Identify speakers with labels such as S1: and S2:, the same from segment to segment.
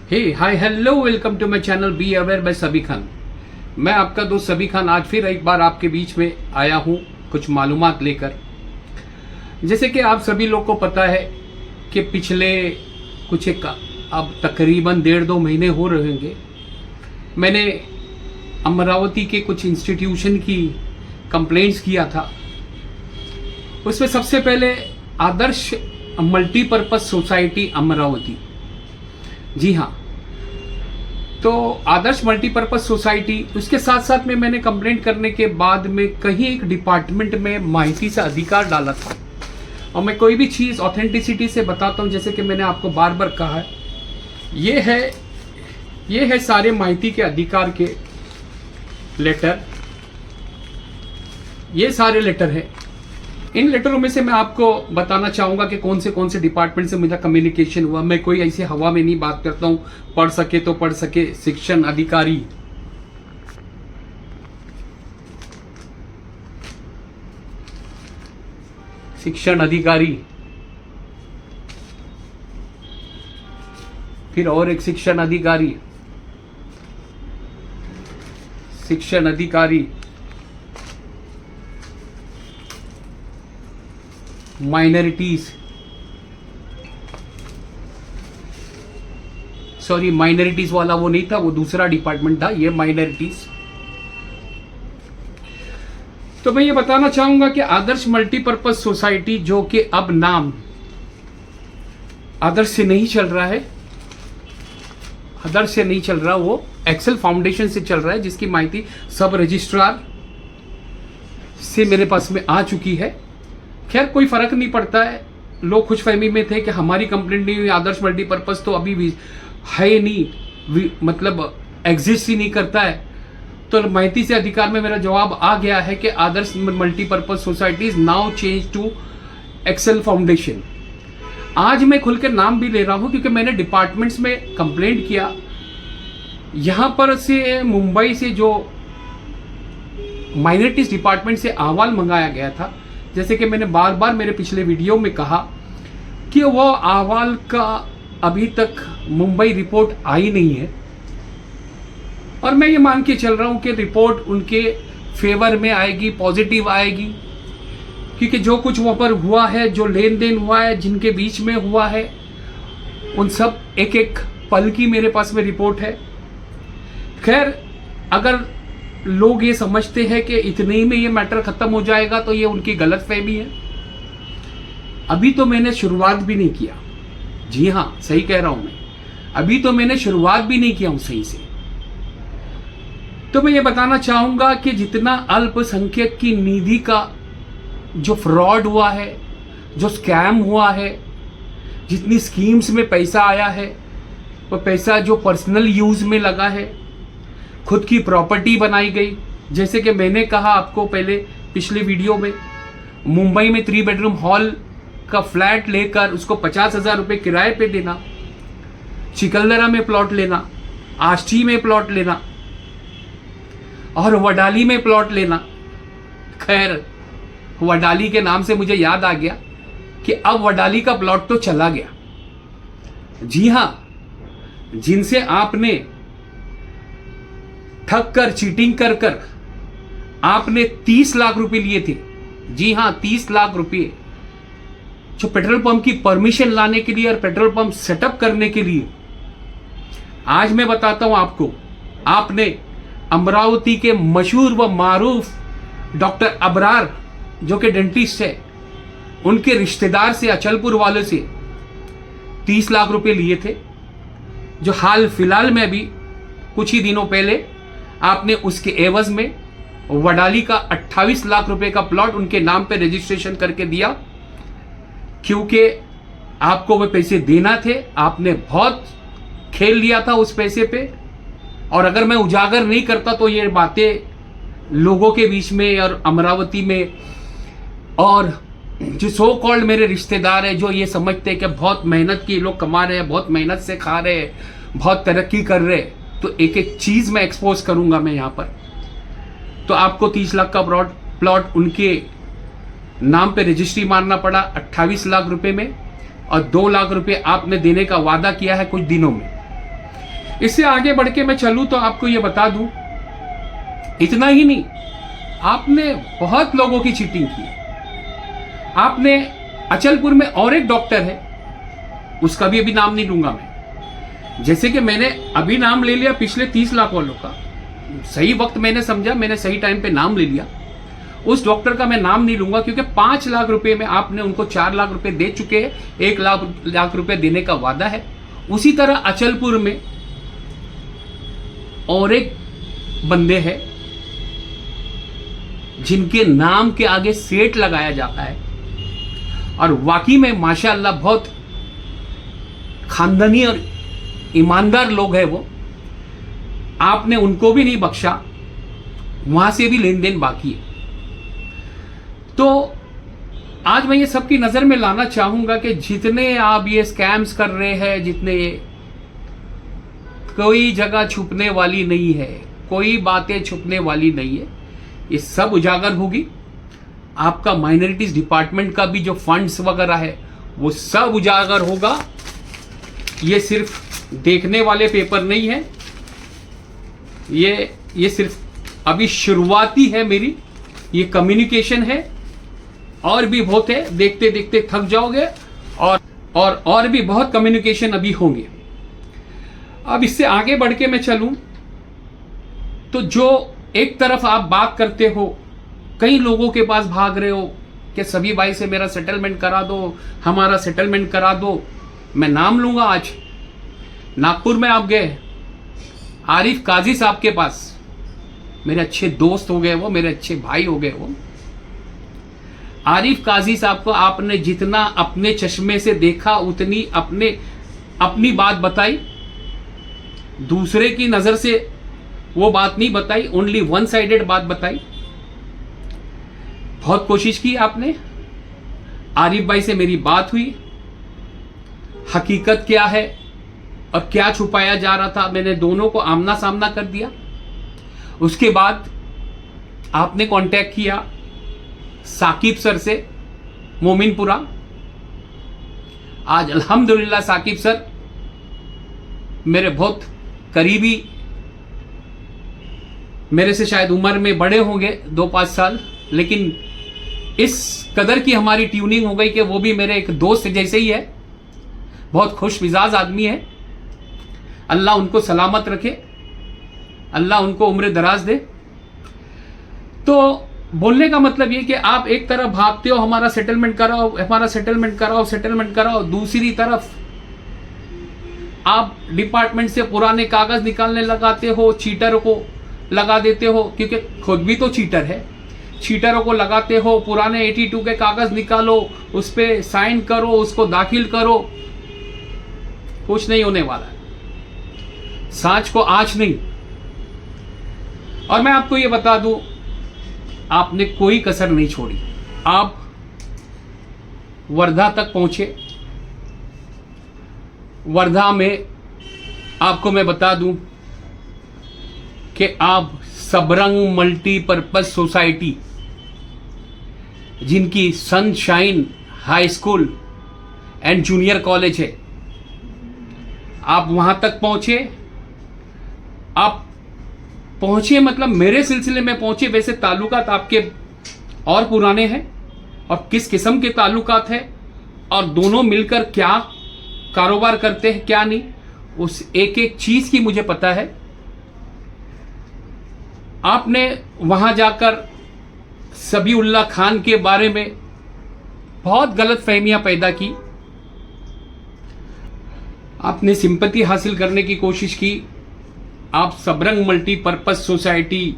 S1: Hey hi hello welcome to my channel be aware by Sabi Khan. मैं आपका दोस्त सबी खान आज फिर एक बार आपके बीच में आया हूँ कुछ मालूमात लेकर। जैसे कि आप सभी लोग को पता है कि पिछले कुछ एक अब तकरीबन 1.5-2 महीने हो रहे होंगे, मैंने अमरावती के कुछ इंस्टीट्यूशन की कंप्लेंट्स किया था। उसमें सबसे पहले आदर्श मल्टीपर्पज़ सोसाइटी अमरावती, जी हाँ, तो आदर्श मल्टीपर्पज़ सोसाइटी, उसके साथ साथ में मैंने कंप्लेंट करने के बाद में कहीं एक डिपार्टमेंट में माहिती से अधिकार डाला था। और मैं कोई भी चीज़ ऑथेंटिसिटी से बताता हूँ, जैसे कि मैंने आपको बार बार कहा है, ये है सारे माहिती के अधिकार के लेटर। ये सारे लेटर हैं। इन लेटरों में से मैं आपको बताना चाहूँगा कि कौन से डिपार्टमेंट से मेरा कम्युनिकेशन हुआ। मैं कोई ऐसे हवा में नहीं बात करता हूँ, पढ़ सके तो पढ़ सके। शिक्षण अधिकारी, फिर और एक शिक्षण अधिकारी, माइनॉरिटीज, सॉरी माइनॉरिटीज वाला वो नहीं था, वो दूसरा डिपार्टमेंट था, ये माइनॉरिटीज। तो मैं ये बताना चाहूंगा कि आदर्श मल्टीपर्पज सोसाइटी, जो कि अब नाम आदर्श से नहीं चल रहा है, वो एक्सेल फाउंडेशन से चल रहा है, जिसकी माहिती सब रजिस्ट्रार से मेरे पास में आ चुकी है। खैर कोई फर्क नहीं पड़ता है। लोग खुशफहमी में थे कि हमारी कंप्लेंट नहीं हुई, आदर्श मल्टीपर्पज तो अभी भी है नहीं, मतलब एग्जिस्ट ही नहीं करता है। तो माहिती से अधिकार में मेरा जवाब आ गया है कि Adarsh multipurpose society is now change to Excel foundation. आज मैं खुल के नाम भी ले रहा हूं क्योंकि मैंने डिपार्टमेंट्स में कंप्लेंट किया। यहां पर से मुंबई से जो माइनॉरिटीज डिपार्टमेंट से अहवाल मंगाया गया था, जैसे कि मैंने बार बार मेरे पिछले वीडियो में कहा कि वो अहवाल का अभी तक मुंबई रिपोर्ट आई नहीं है। और मैं ये मान के चल रहा हूँ कि रिपोर्ट उनके फेवर में आएगी, पॉजिटिव आएगी, क्योंकि जो कुछ वहाँ पर हुआ है, जो लेन देन हुआ है, जिनके बीच में हुआ है, उन सब एक एक पल की मेरे पास में रिपोर्ट है। खैर अगर लोग ये समझते हैं कि इतने ही में ये मैटर खत्म हो जाएगा तो ये उनकी गलतफहमी है। अभी तो मैंने शुरुआत भी नहीं किया। जी हाँ, सही कह रहा हूं मैं, अभी तो मैंने शुरुआत भी नहीं किया हूं सही से। तो मैं ये बताना चाहूंगा कि जितना अल्पसंख्यक की निधि का जो फ्रॉड हुआ है, जो स्कैम हुआ है, जितनी स्कीम्स में पैसा आया है, वो पैसा जो पर्सनल यूज में लगा है, खुद की प्रॉपर्टी बनाई गई। जैसे कि मैंने कहा आपको पहले पिछले वीडियो में, मुंबई में 3 बेडरूम हॉल का फ्लैट लेकर उसको 50,000 रुपये किराए पे देना, चिकलदरा में प्लॉट लेना, आष्टी में प्लॉट लेना और वडाली में प्लॉट लेना। खैर वडाली के नाम से मुझे याद आ गया कि अब वडाली का प्लॉट तो चला गया। जी हाँ, जिनसे आपने ठग कर, चीटिंग कर कर आपने 30 लाख रुपए लिए थे, जी हां 30 लाख रुपए, जो पेट्रोल पंप की परमिशन लाने के लिए और पेट्रोल पंप सेटअप करने के लिए। आज मैं बताता हूं आपको, आपने अमरावती के मशहूर व मारूफ डॉक्टर अबरार, जो कि डेंटिस्ट है, उनके रिश्तेदार से, अचलपुर वालों से 30 लाख रुपए लिए थे, जो हाल फिलहाल में भी कुछ ही दिनों पहले आपने उसके एवज में वडाली का 28 लाख रुपए का प्लॉट उनके नाम पे रजिस्ट्रेशन करके दिया, क्योंकि आपको वो पैसे देना थे। आपने बहुत खेल लिया था उस पैसे पे, और अगर मैं उजागर नहीं करता तो ये बातें लोगों के बीच में और अमरावती में, और जो सो कॉल्ड मेरे रिश्तेदार है, जो ये समझते हैं कि बहुत मेहनत की लोग कमा रहे हैं, बहुत मेहनत से खा रहे हैं, बहुत तरक्की कर रहे हैं, तो एक एक चीज मैं एक्सपोज करूंगा मैं यहां पर। तो आपको 30 लाख का प्लॉट उनके नाम पे रजिस्ट्री मारना पड़ा 28 लाख रुपए में, और 2 लाख रुपए आपने देने का वादा किया है कुछ दिनों में। इससे आगे बढ़ के मैं चलूं तो आपको ये बता दूं, इतना ही नहीं, आपने बहुत लोगों की चीटिंग की। आपने अचलपुर में और एक डॉक्टर है, उसका भी अभी नाम नहीं लूंगा मैं, जैसे कि मैंने अभी नाम ले लिया पिछले 30 लाख वालों का, सही वक्त मैंने समझा, मैंने सही टाइम पे नाम ले लिया। उस डॉक्टर का मैं नाम नहीं लूंगा क्योंकि 5 लाख रुपए में आपने उनको 4 लाख रुपए दे चुके हैं, 1 लाख रुपए देने का वादा है। उसी तरह अचलपुर में और एक बंदे हैं जिनके नाम के आगे सेठ लगाया जाता है और वाकई में माशाअल्लाह बहुत खानदानी और ईमानदार लोग हैं वो। आपने उनको भी नहीं बख्शा, वहां से भी लेन देन बाकी है। तो आज मैं ये सबकी नजर में लाना चाहूंगा कि जितने आप ये स्कैम्स कर रहे हैं, जितने, कोई जगह छुपने वाली नहीं है, कोई बातें छुपने वाली नहीं है, ये सब उजागर होगी। आपका माइनॉरिटीज डिपार्टमेंट का भी जो फंड्स वगैरह है वो सब उजागर होगा। ये सिर्फ देखने वाले पेपर नहीं है, ये सिर्फ अभी शुरुआती है मेरी ये कम्युनिकेशन है, और भी बहुत है, देखते देखते थक जाओगे, और भी बहुत कम्युनिकेशन अभी होंगे। अब इससे आगे बढ़ के मैं चलूं तो जो एक तरफ आप बात करते हो, कई लोगों के पास भाग रहे हो कि सभी भाई से मेरा सेटलमेंट करा दो, हमारा सेटलमेंट करा दो। मैं नाम लूंगा आज, नागपुर में आप गए आरिफ काजी साहब के पास, मेरे अच्छे दोस्त हो गए वो, मेरे अच्छे भाई हो गए वो। आरिफ काजी साहब को आपने जितना अपने चश्मे से देखा उतनी अपनी बात बताई, दूसरे की नजर से वो बात नहीं बताई, ओनली वन साइडेड बात बताई। बहुत कोशिश की आपने। आरिफ भाई से मेरी बात हुई, हकीकत क्या है और क्या छुपाया जा रहा था, मैंने दोनों को आमना सामना कर दिया। उसके बाद आपने कांटेक्ट किया साकिब सर से मोमिनपुरा। आज अल्हम्दुलिल्लाह साकिब सर मेरे बहुत करीबी, मेरे से शायद उम्र में बड़े होंगे 2-5 साल, लेकिन इस कदर की हमारी ट्यूनिंग हो गई कि वो भी मेरे एक दोस्त जैसे ही है। बहुत खुश मिजाज आदमी है, अल्लाह उनको सलामत रखे, अल्लाह उनको उम्र दराज दे। तो बोलने का मतलब ये कि आप एक तरफ भागते हो हमारा सेटलमेंट कराओ, हमारा सेटलमेंट कराओ, सेटलमेंट कराओ, दूसरी तरफ आप डिपार्टमेंट से पुराने कागज निकालने लगाते हो, चीटर को लगा देते हो, क्योंकि खुद भी तो चीटर है, चीटरों को लगाते हो, पुराने 82 के कागज निकालो, उस पर साइन करो, उसको दाखिल करो। कुछ नहीं होने वाला है, सांच को आंच नहीं। और मैं आपको ये बता दूं, आपने कोई कसर नहीं छोड़ी। आप वर्धा तक पहुंचे, वर्धा में आपको मैं बता दूं कि आप सबरंग मल्टीपर्पज सोसाइटी, जिनकी sunshine high school and junior college है, आप वहां तक पहुंचे। आप पहुंचे मतलब मेरे सिलसिले में पहुंचे, वैसे ताल्लुकात आपके और पुराने हैं, और किस किस्म के ताल्लुकात हैं और दोनों मिलकर क्या कारोबार करते हैं क्या नहीं, उस एक एक चीज की मुझे पता है। आपने वहां जाकर सबीउल्लाह खान के बारे में बहुत गलत फहमियां पैदा की, आपने सिंपैथी हासिल करने की कोशिश की। आप सबरंग मल्टीपर्पज सोसाइटी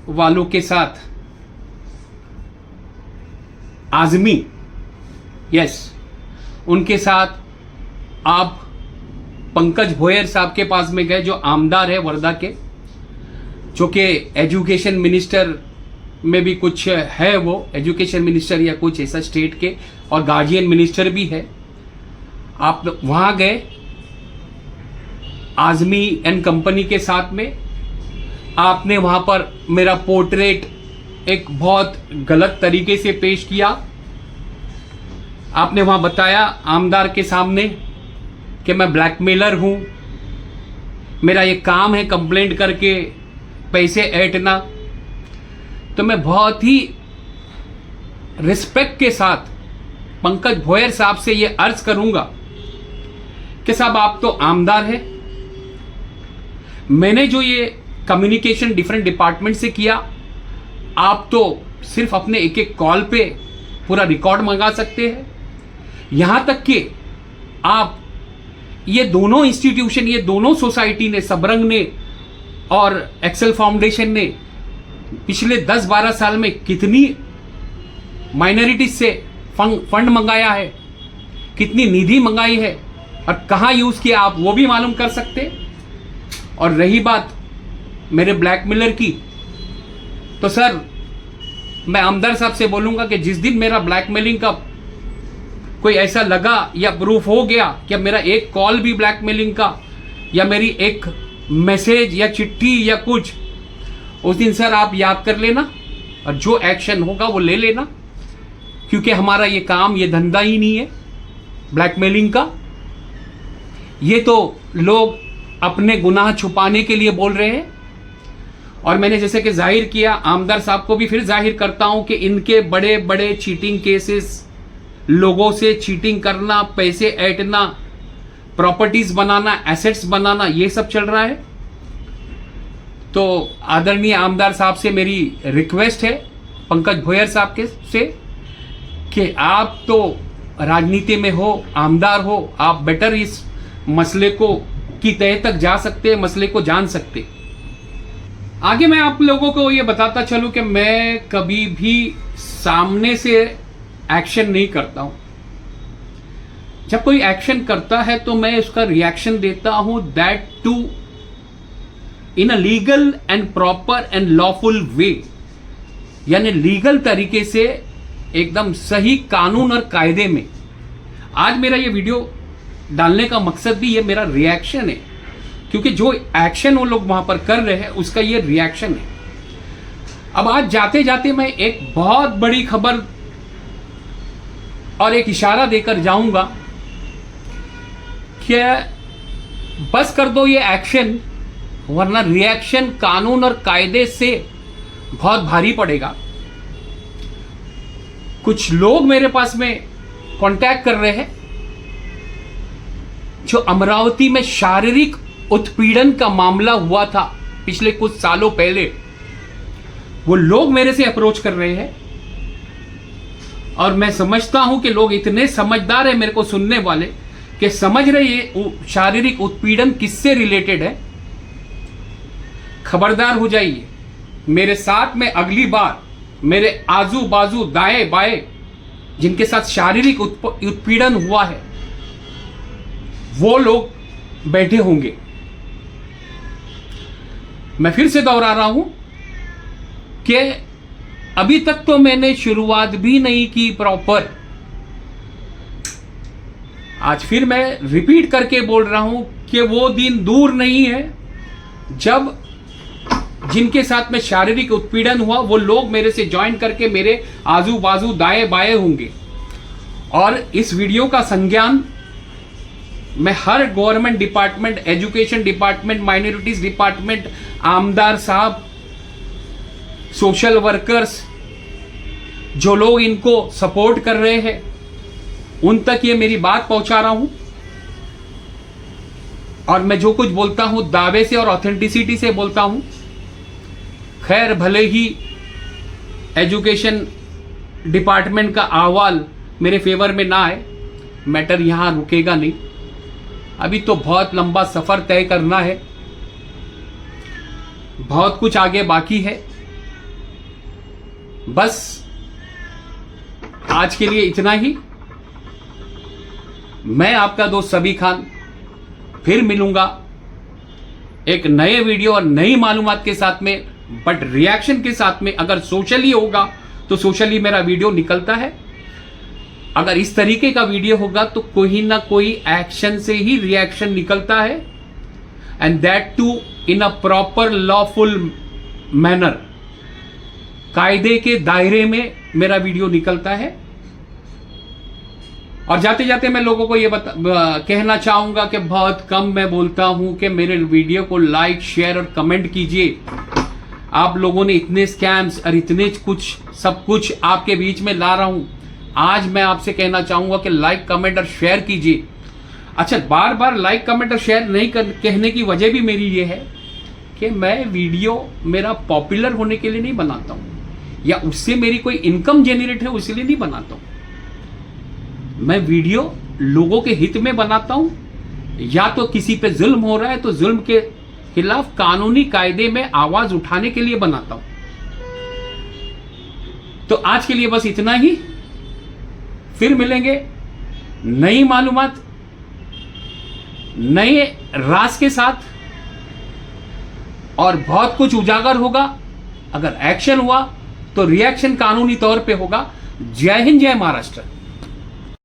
S1: वालों के साथ आजमी, यस, उनके साथ आप पंकज भोयर साहब के पास में गए, जो आमदार है वर्धा के, जो कि एजुकेशन मिनिस्टर में भी कुछ है, वो एजुकेशन मिनिस्टर या कुछ ऐसा स्टेट के, और गार्जियन मिनिस्टर भी है। आप वहां गए आजमी एंड कंपनी के साथ में। आपने वहां पर मेरा पोर्ट्रेट एक बहुत गलत तरीके से पेश किया। आपने वहां बताया आमदार के सामने कि मैं ब्लैकमेलर हूं, मेरा ये काम है कंप्लेंट करके पैसे ऐंठना। तो मैं बहुत ही रिस्पेक्ट के साथ पंकज भोयर साहब से ये अर्ज करूंगा कि साहब आप तो आमदार हैं, मैंने जो ये कम्युनिकेशन डिफरेंट डिपार्टमेंट से किया, आप तो सिर्फ अपने एक एक कॉल पे पूरा रिकॉर्ड मंगा सकते हैं। यहां तक कि आप ये दोनों इंस्टीट्यूशन, ये दोनों सोसाइटी ने, सबरंग ने और एक्सेल फाउंडेशन ने पिछले 10-12 साल में कितनी माइनॉरिटीज से फंड मंगाया है, कितनी निधि मंगाई है और कहां यूज किया, आप वो भी मालूम कर सकते। और रही बात मेरे ब्लैकमेलर की, तो सर मैं आमदार साहब से बोलूंगा कि जिस दिन मेरा ब्लैकमेलिंग का कोई ऐसा लगा या प्रूफ हो गया कि मेरा एक कॉल भी ब्लैकमेलिंग का या मेरी एक मैसेज या चिट्ठी या कुछ, उस दिन सर आप याद कर लेना और जो एक्शन होगा वो ले लेना, क्योंकि हमारा ये काम, ये धंधा ही नहीं है ब्लैकमेलिंग का। ये तो लोग अपने गुनाह छुपाने के लिए बोल रहे हैं। और मैंने जैसे कि जाहिर किया, आमदार साहब को भी फिर जाहिर करता हूं कि इनके बड़े बड़े चीटिंग केसेस, लोगों से चीटिंग करना, पैसे ऐंठना, प्रॉपर्टीज बनाना, एसेट्स बनाना, ये सब चल रहा है। तो आदरणीय आमदार साहब से मेरी रिक्वेस्ट है, पंकज भोयर साहब के से, कि आप तो राजनीति में हो, आमदार हो, आप बेटर इस मसले को की तह तक जा सकते हैं, मसले को जान सकते। आगे मैं आप लोगों को ये बताता चलूं कि मैं कभी भी सामने से एक्शन नहीं करता हूं। जब कोई एक्शन करता है तो मैं उसका रिएक्शन देता हूं, that too in a legal and proper and lawful way, यानी लीगल तरीके से, एकदम सही कानून और कायदे में। आज मेरा ये वीडियो डालने का मकसद भी ये मेरा रिएक्शन है, क्योंकि जो एक्शन वो लोग वहां पर कर रहे हैं उसका ये रिएक्शन है। अब आज जाते जाते मैं एक बहुत बड़ी खबर और एक इशारा देकर जाऊंगा कि बस कर दो ये एक्शन, वरना रिएक्शन कानून और कायदे से बहुत भारी पड़ेगा। कुछ लोग मेरे पास में कांटेक्ट कर रहे हैं जो अमरावती में शारीरिक उत्पीड़न का मामला हुआ था पिछले कुछ सालों पहले, वो लोग मेरे से अप्रोच कर रहे हैं। और मैं समझता हूं कि लोग इतने समझदार हैं मेरे को सुनने वाले कि समझ रहे ये शारीरिक उत्पीड़न किससे रिलेटेड है। खबरदार हो जाइए, मेरे साथ में अगली बार मेरे आजू बाजू दाएं बाएं जिनके साथ शारीरिक उत्पीड़न हुआ है वो लोग बैठे होंगे। मैं फिर से दोहरा रहा हूं कि अभी तक तो मैंने शुरुआत भी नहीं की प्रॉपर। आज फिर मैं रिपीट करके बोल रहा हूं कि वो दिन दूर नहीं है जब जिनके साथ में शारीरिक उत्पीड़न हुआ वो लोग मेरे से ज्वाइन करके मेरे आजू बाजू दाएं बाएं होंगे। और इस वीडियो का संज्ञान मैं हर government department, education department, minorities department, आमदार साहब, सोशल वर्कर्स, जो लोग इनको सपोर्ट कर रहे हैं, उन तक ये मेरी बात पहुंचा रहा हूं। और मैं जो कुछ बोलता हूं दावे से और ऑथेंटिसिटी से बोलता हूं। खैर, भले ही एजुकेशन डिपार्टमेंट का अहवाल मेरे फेवर में ना आए, मैटर यहां रुकेगा नहीं। अभी तो बहुत लंबा सफर तय करना है, बहुत कुछ आगे बाकी है। बस आज के लिए इतना ही। मैं आपका दोस्त सबी खान फिर मिलूंगा एक नए वीडियो और नई मालूमात के साथ में, बट रिएक्शन के साथ में। अगर सोशली होगा तो सोशली मेरा वीडियो निकलता है, अगर इस तरीके का वीडियो होगा तो कोई ना कोई एक्शन से ही रिएक्शन निकलता है, and that too in a proper lawful manner, कायदे के दायरे में मेरा वीडियो निकलता है। और जाते जाते मैं लोगों को ये कहना चाहूंगा कि बहुत कम मैं बोलता हूं कि मेरे वीडियो को लाइक, शेयर और कमेंट कीजिए। आप लोगों ने इतने स्कैम्स और इतने कुछ सब कुछ आपके बीच में ला रहा हूं, आज मैं आपसे कहना चाहूंगा कि लाइक, कमेंट और शेयर कीजिए। अच्छा, बार बार लाइक, कमेंट और शेयर नहीं कहने की वजह भी मेरी ये है कि मैं वीडियो मेरा पॉपुलर होने के लिए नहीं बनाता हूं या उससे मेरी कोई इनकम जेनरेट है इसलिए नहीं बनाता हूं। मैं वीडियो लोगों के हित में बनाता हूं, या तो किसी पे जुल्म हो रहा है तो जुल्म के खिलाफ कानूनी कायदे में आवाज उठाने के लिए बनाता हूं। तो आज के लिए बस इतना ही। फिर मिलेंगे नई मालूमात, नए राज के साथ, और बहुत कुछ उजागर होगा। अगर एक्शन हुआ तो रिएक्शन कानूनी तौर पे होगा। जय हिंद, जय महाराष्ट्र।